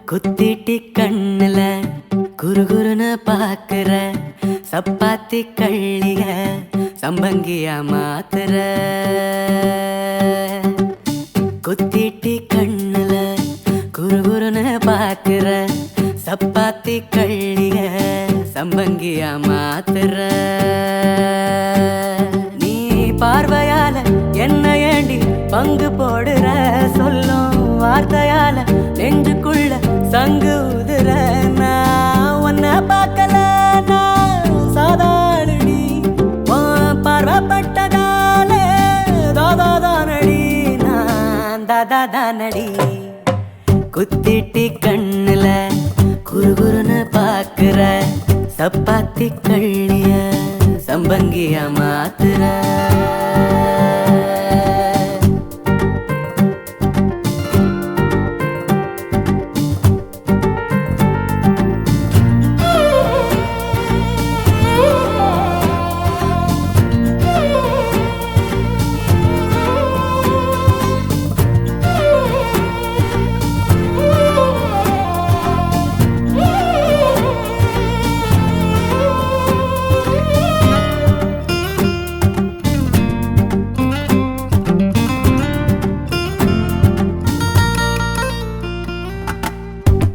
குத்திட்டி கண்ணுல குறுகுறுன்னு பாக்குற சப்பாத்தி கள்ளிக சம்பங்கியா மாத்துற குத்திட்டி கண்ணுல குறுகுறுன்னு பாக்குற சப்பாத்தி கள்ளிக சம்பங்கியா மாத்துற நீ பார்வையால என்ன ஏண்டி பங்கு போடுற சொல்லும் வார்த்தையால நெஞ்சுக்குள்ள சங்கு உதுற நான் உன்னை பார்க்கல நான் சாதாரணி பார்வப்பட்டதாலே தாதாதானடி நான் தாதாதானடி குத்திட்டி கண்ணுல குறுகுறுன்னு பாக்குற சப்பாத்தி கள்ளிய சம்பங்கியா மாத்துற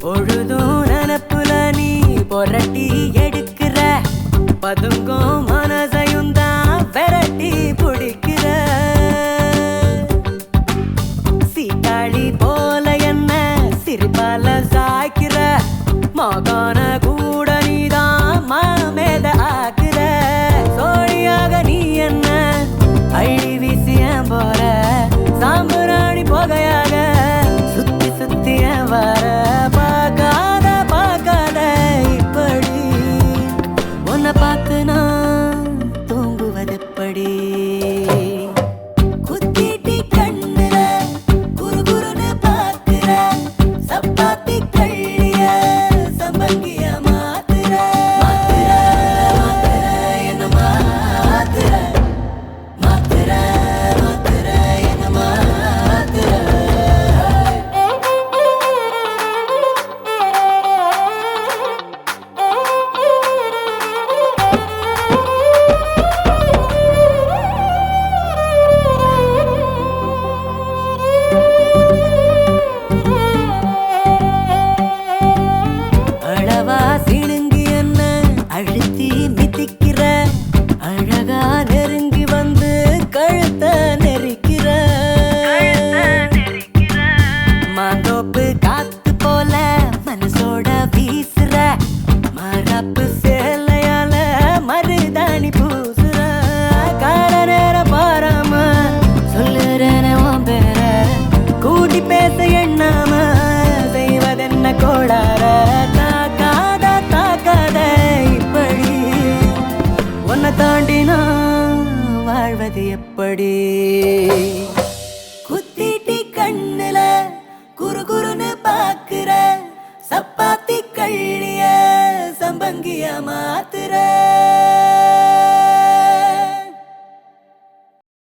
பொழுதும் நினப்புல நீ பொரட்டி எடுக்கிற பதுங்கும் மனசையும் தான் விரட்டி பிடிக்கிற சீட்டாளி போல என்ன சிரிப்பால சாய்க்கிற மகான கூட நீதான் மாமேத ஆக்குற சோழியாக நீ என்ன அள்ளி வீசிய போற சாம்புராணி போகையாக சுத்தி சுத்திய வர பார்த்து நான் தூங்குவதெப்படி குத்திட்டி கண்ணுல குறுகுறுன்னு பாக்குற சப்பாத்தி கள்ளிய சம்பங்கிய மாத்துற மாத்துற மாத்துற என்ன மாத்துற மாத்துற மாத்துற என்ன மாத்துற சிணுங்கி என்ன அழுத்தி மிதிக்கிற அழகா நெருங்கி வந்து கழுத்த நெரிக்கிற மாந்தோப்பு காத்து போல மனசோட வீசுற மரப்பு சேலையால மருதாணி பூசுற கால நேரம் பாராம சொல்லுறேன உன் பேர கூட்டி பேச எண்ணாம செய்வதென்ன கோளார தாண்டி நான் வாழ்வது எப்படி?